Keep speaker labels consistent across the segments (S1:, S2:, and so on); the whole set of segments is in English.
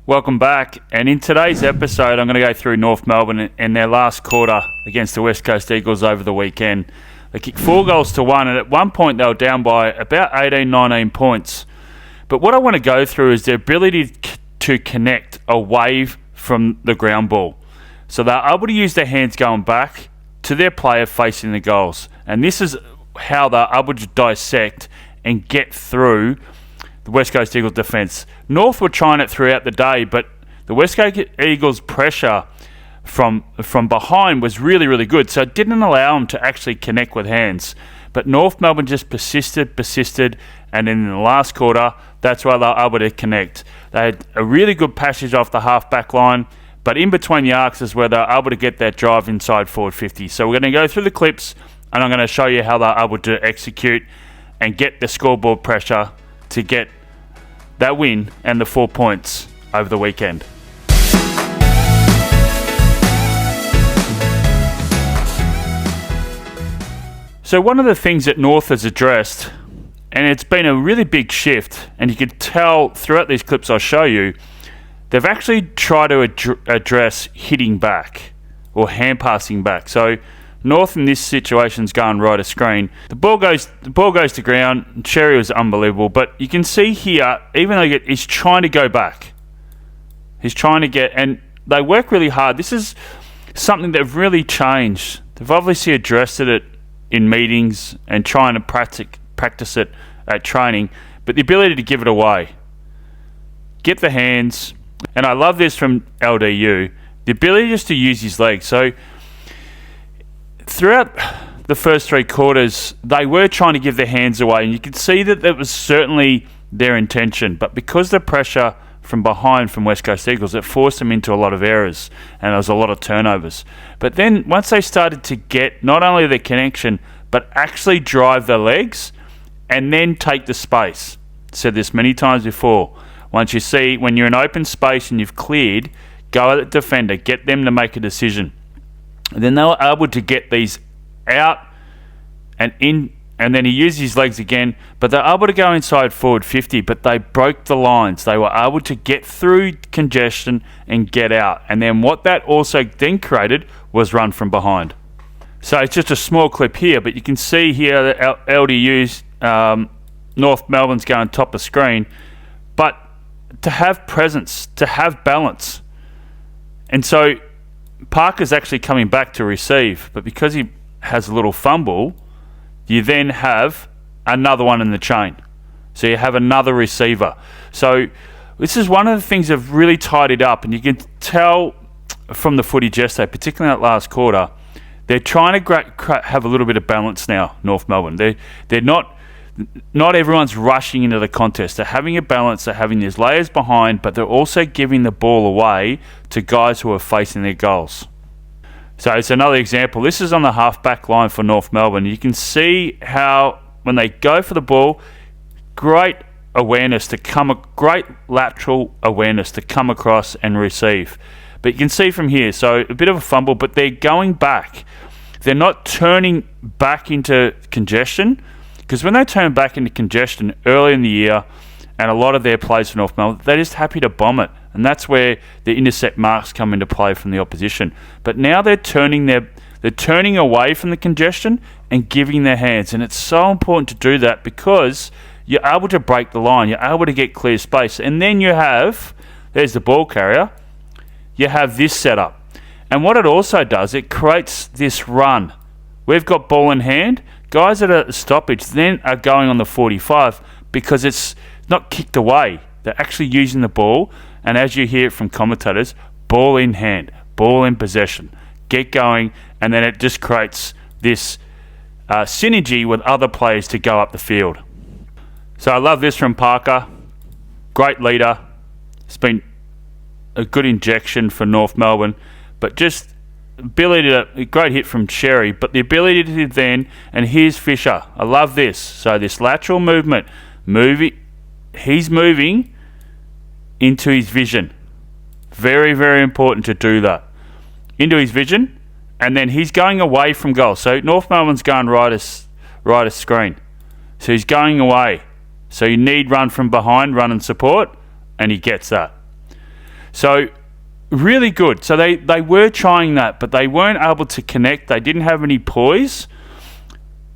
S1: Welcome back, and in today's episode I'm going to go through North Melbourne in their last quarter against the West Coast Eagles over the weekend. They kicked 4-1, and at one point they were down by about 18-19 points. But what I want to go through is their ability to connect away from the ground ball. So they're able to use their hands going back to their player facing the goals, and this is how they're able to dissect and get through the West Coast Eagles defence. North were trying it throughout the day, but the West Coast Eagles pressure from behind was really, really good, so it didn't allow them to actually connect with hands. But North Melbourne just persisted, and in the last quarter, that's why they were able to connect. They had a really good passage off the half-back line, but in between the arcs is where they were able to get that drive inside forward 50. So we're going to go through the clips, and I'm going to show you how they're able to execute and get the scoreboard pressure to get that win and the 4 points over the weekend. So one of the things that North has addressed, and it's been a really big shift, and you can tell throughout these clips I'll show you, they've actually tried to address hitting back or hand passing back. So North in this situation's going right of screen. The ball goes to ground. Cherry was unbelievable, but you can see here, even though he's trying to go back, he's trying to get, and they work really hard. This is something they've really changed. They've obviously addressed it in meetings and trying to practice it at training, but the ability to give it away, get the hands, and I love this from LDU, the ability just to use his legs. So throughout the first three quarters, they were trying to give their hands away, and you could see that was certainly their intention. But because the pressure from behind from West Coast Eagles, it forced them into a lot of errors, and there was a lot of turnovers. But then once they started to get not only the connection, but actually drive the legs and then take the space. Said this many times before. Once you see, when you're in open space and you've cleared, go at the defender, get them to make a decision. And then they were able to get these out and in, and then he used his legs again, but they're able to go inside forward 50, but they broke the lines. They were able to get through congestion and get out. And then what that also then created was run from behind. So it's just a small clip here, but you can see here that LDU's North Melbourne's going top of screen, but to have presence, to have balance. And so Parker's actually coming back to receive, but because he has a little fumble, you then have another one in the chain. So you have another receiver. So this is one of the things they've really tidied up, and you can tell from the footage yesterday, particularly in that last quarter, they're trying to have a little bit of balance now, North Melbourne. They're not everyone's rushing into the contest. They're having a balance. They're having these layers behind, but they're also giving the ball away to guys who are facing their goals. So it's another example. This is on the half-back line for North Melbourne. You can see how when they go for the ball, great lateral awareness to come across and receive. But you can see from here, so a bit of a fumble, but they're going back. They're not turning back into congestion, because when they turn back into congestion early in the year, and a lot of their plays for North Melbourne, they're just happy to bomb it. And that's where the intercept marks come into play from the opposition. But now they're turning away from the congestion and giving their hands. And it's so important to do that because you're able to break the line. You're able to get clear space. And then there's the ball carrier, you have this setup. And what it also does, it creates this run. We've got ball in hand. Guys that are at the stoppage then are going on the 45 because it's not kicked away. They're actually using the ball. And as you hear from commentators, ball in hand, ball in possession. Get going, and then it just creates this synergy with other players to go up the field. So I love this from Parker. Great leader. It's been a good injection for North Melbourne, but just a great hit from Cherry, but the ability to then, and here's Fisher. I love this. So this lateral movement, he's moving into his vision. Very, very important to do that. Into his vision, and then he's going away from goal. So North Melbourne's going right of screen. So he's going away. So you need run from behind, run and support, and he gets that. So really good. So they were trying that, but they weren't able to connect. They didn't have any poise.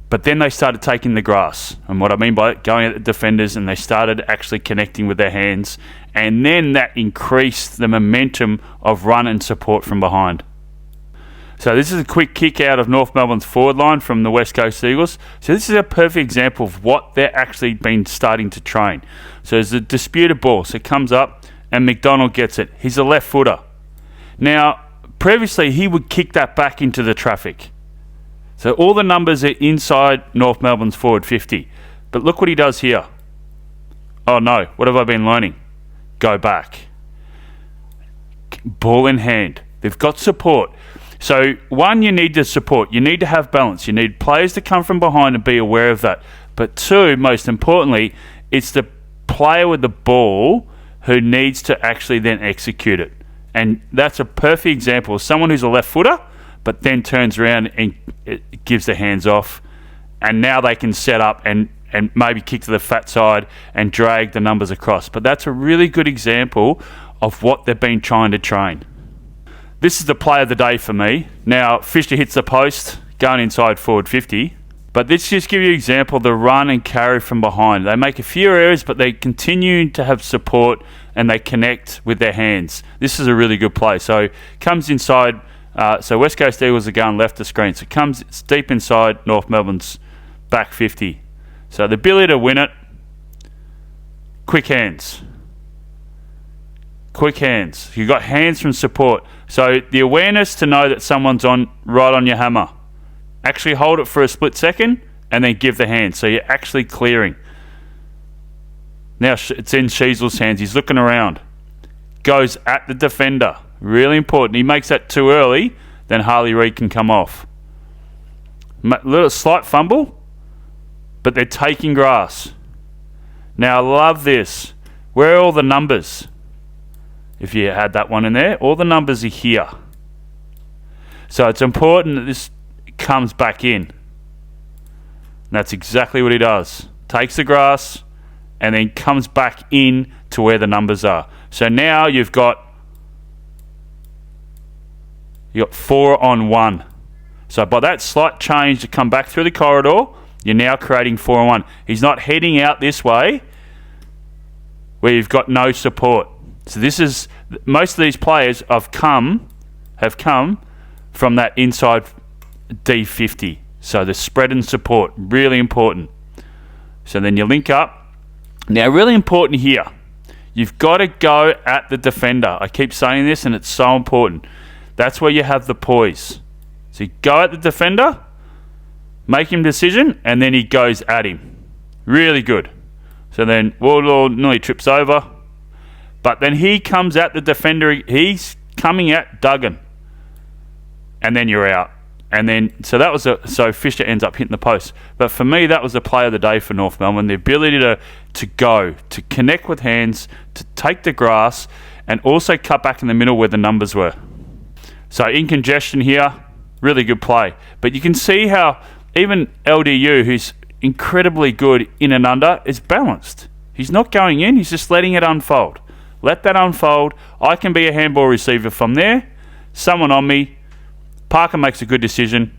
S1: But then they started taking the grass. And what I mean by it, going at the defenders, and they started actually connecting with their hands. And then that increased the momentum of run and support from behind. So this is a quick kick out of North Melbourne's forward line from the West Coast Eagles. So this is a perfect example of what they're actually been starting to train. So there's a disputed ball. So it comes up and McDonald gets it. He's a left footer. Now, previously he would kick that back into the traffic. So all the numbers are inside North Melbourne's forward 50. But look what he does here. Oh no, what have I been learning? Go back. Ball in hand. They've got support. So one, you need the support. You need to have balance. You need players to come from behind and be aware of that. But two, most importantly, it's the player with the ball who needs to actually then execute it. And that's a perfect example of someone who's a left footer, but then turns around and it gives the hands off, and now they can set up and maybe kick to the fat side and drag the numbers across. But that's a really good example of what they've been trying to train. This is the play of the day for me. Now, Fisher hits the post, going inside forward 50. But this just gives you an example of the run and carry from behind. They make a few errors, but they continue to have support and they connect with their hands. This is a really good play. So, comes inside. So West Coast Eagles are going left of screen. So it's deep inside North Melbourne's back 50. So the ability to win it, quick hands. Quick hands. You've got hands from support. So the awareness to know that someone's right on your hammer. Actually hold it for a split second and then give the hand. So you're actually clearing. Now it's in Sheasel's hands. He's looking around. Goes at the defender. Really important. He makes that too early, then Harley Reid can come off. Little slight fumble, but they're taking grass. Now, I love this. Where are all the numbers? If you had that one in there, all the numbers are here. So it's important that this comes back in. And that's exactly what he does. Takes the grass and then comes back in to where the numbers are. So now you've got 4 on 1. So by that slight change to come back through the corridor, you're now creating 4 on 1. He's not heading out this way where you've got no support. So this is, most of these players have come from that inside D50. So the spread and support, really important. So then you link up. Now, really important here, you've got to go at the defender. I keep saying this and it's so important. That's where you have the poise. So you go at the defender, make him decision, and then he goes at him. Really good. So then Wardlaw nearly trips over. But then he comes at the defender. He's coming at Duggan. And then you're out. And then, so Fisher ends up hitting the post. But for me, that was the play of the day for North Melbourne. The ability to go, to connect with hands, to take the grass, and also cut back in the middle where the numbers were. So in congestion here, really good play. But you can see how even LDU, who's incredibly good in and under, is balanced. He's not going in, he's just letting it unfold. Let that unfold. I can be a handball receiver from there. Someone on me. Parker makes a good decision.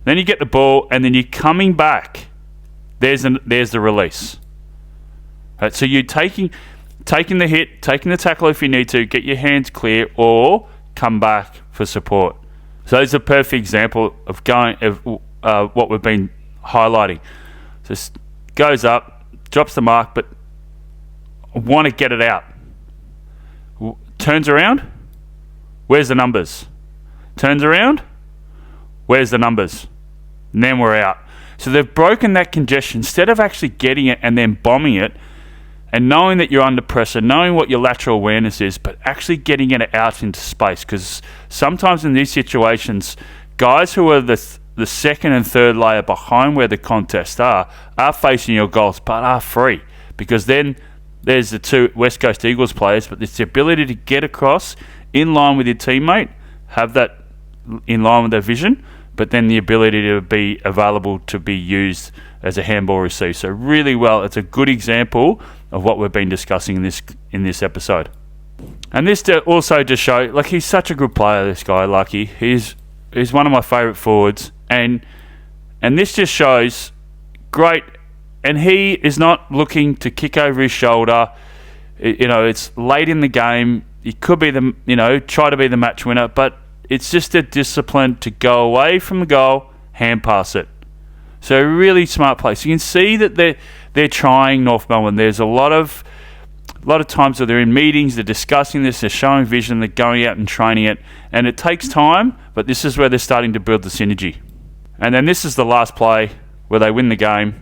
S1: Then you get the ball and then you're coming back. There's the release. Right, so you're taking the hit, taking the tackle if you need to, get your hands clear, or come back for support. So it's a perfect example of what we've been highlighting. Just goes up, drops the mark, but want to get it out. Turns around, where's the numbers? Turns around, where's the numbers? And then we're out. So they've broken that congestion. Instead of actually getting it and then bombing it, and knowing that you're under pressure, knowing what your lateral awareness is, but actually getting it out into space. Because sometimes in these situations, guys who are the second and third layer behind where the contests are facing your goals, but are free. Because then there's the two West Coast Eagles players, but it's the ability to get across in line with your teammate, have that in line with their vision, but then the ability to be available to be used as a handball receiver. So really well, it's a good example of what we've been discussing in this episode. And this also just shows, like, he's such a good player, this guy, Lucky. He's one of my favourite forwards. And this just shows great. And he is not looking to kick over his shoulder. It's late in the game. He could be try to be the match winner. But it's just a discipline to go away from the goal, hand pass it. So really smart play. So you can see that they're trying North Melbourne. There's a lot of times that they're in meetings, they're discussing this, they're showing vision, they're going out and training it, and it takes time, but this is where they're starting to build the synergy. And then this is the last play where they win the game.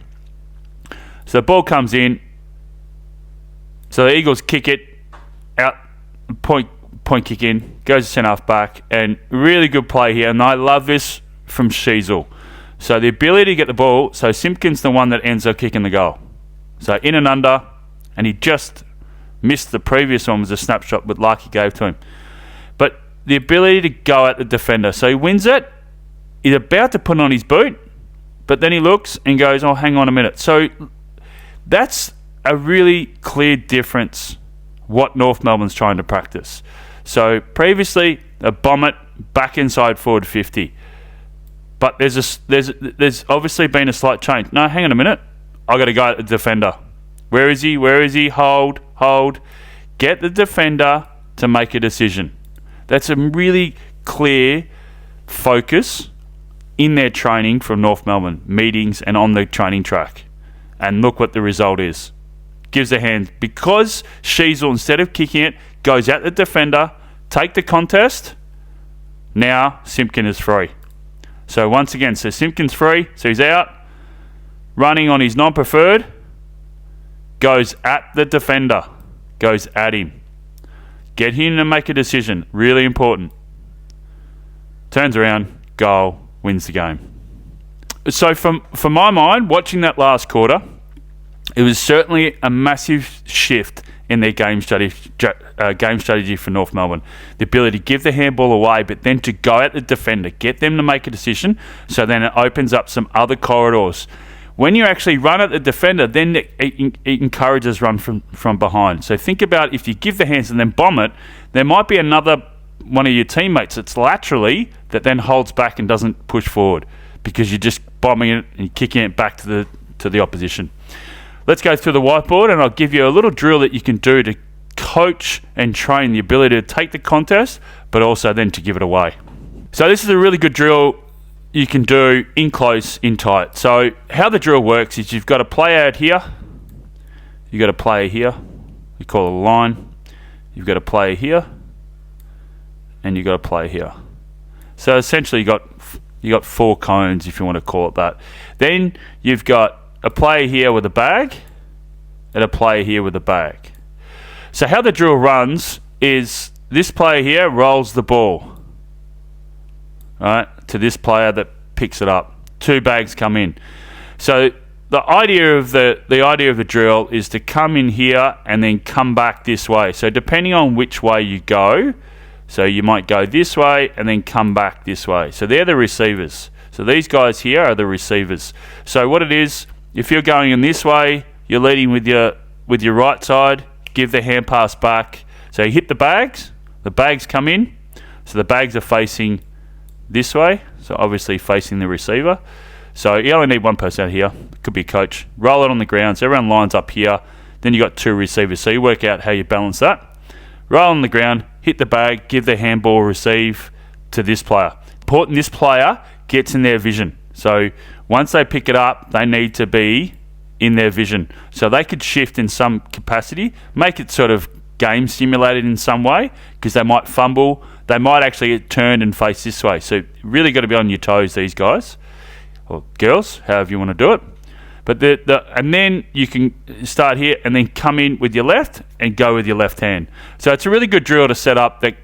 S1: So the ball comes in, so the Eagles kick it out, point kick in, goes to centre half back, and really good play here, and I love this from Sheasel. So the ability to get the ball, so Simpkins the one that ends up kicking the goal. So in and under, and he just missed the previous one, was a snapshot that Larky gave to him. But the ability to go at the defender. So he wins it, he's about to put on his boot, but then he looks and goes, oh, hang on a minute. So that's a really clear difference what North Melbourne's trying to practice. So previously, a bomb it back inside forward 50. But there's obviously been a slight change. No, hang on a minute. I've got to go at the defender. Where is he? Hold. Get the defender to make a decision. That's a really clear focus in their training from North Melbourne, meetings and on the training track. And look what the result is. Gives a hand. Because Sheasel, instead of kicking it, goes at the defender, take the contest. Now Simpkin is free. So once again, so Simpkin's free, so he's out, running on his non-preferred, goes at the defender, goes at him. Get him to make a decision, really important. Turns around, goal, wins the game. So from my mind, watching that last quarter, it was certainly a massive shift in their game strategy for North Melbourne. The ability to give the handball away, but then to go at the defender, get them to make a decision, so then it opens up some other corridors. When you actually run at the defender, then it encourages run from behind. So think about if you give the hands and then bomb it, there might be another one of your teammates that's laterally that then holds back and doesn't push forward because you're just bombing it and kicking it back to the opposition. Let's go through the whiteboard and I'll give you a little drill that you can do to coach and train the ability to take the contest, but also then to give it away. So this is a really good drill you can do in close, in tight. So how the drill works is you've got a player out here, you've got a player here, we call it a line, you've got a player here, and you've got a player here. So essentially you got 4 cones, if you want to call it that. Then you've got a player here with a bag and a player here with a bag. So how the drill runs is this player here rolls the ball, right, to this player that picks it up. 2 bags come in. So the idea of the drill is to come in here and then come back this way. So depending on which way you go, so you might go this way and then come back this way. So they're the receivers. So these guys here are the receivers. So what it is, if you're going in this way, you're leading with your right side, give the hand pass back. So you hit the bags come in, so the bags are facing this way, so obviously facing the receiver. So you only need one person out here, could be a coach. Roll it on the ground, so everyone lines up here, then you've got 2 receivers, so you work out how you balance that. Roll on the ground, hit the bag, give the handball, receive to this player. Important this player gets in their vision. So once they pick it up, they need to be in their vision. So they could shift in some capacity, make it sort of game simulated in some way, because they might fumble, they might actually get turned and face this way. So really got to be on your toes, these guys, or girls, however you want to do it. But and then you can start here and then come in with your left and go with your left hand. So it's a really good drill to set up that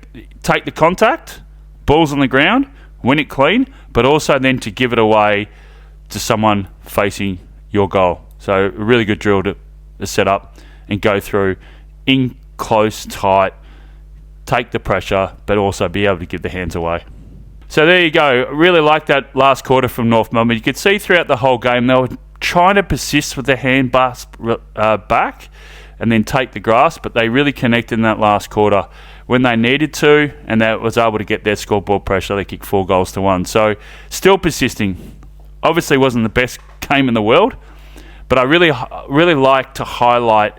S1: take the contact, balls on the ground, win it clean, but also then to give it away to someone facing your goal. So a really good drill to set up and go through in close, tight, take the pressure, but also be able to give the hands away. So there you go. I really like that last quarter from North Melbourne. You could see throughout the whole game they were trying to persist with the hand pass back and then take the grass, but they really connected in that last quarter when they needed to, and that was able to get their scoreboard pressure. They kicked 4-1. So still persisting. Obviously wasn't the best game in the world, but I really like to highlight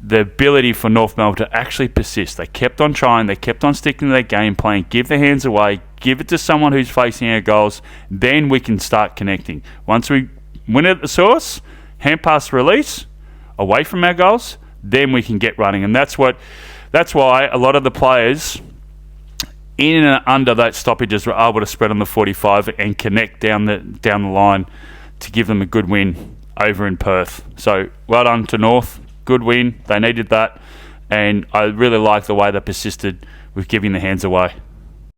S1: the ability for North Melbourne to actually persist. They kept on trying, they kept on sticking to their game plan, give their hands away, give it to someone who's facing our goals, then we can start connecting. Once we win it at the source, hand pass release, away from our goals, then we can get running. And that's why a lot of the players in and under that stoppages were able to spread on the 45 and connect down the line to give them a good win over in Perth. So well done to North. Good win. They needed that. And I really like the way they persisted with giving the hands away.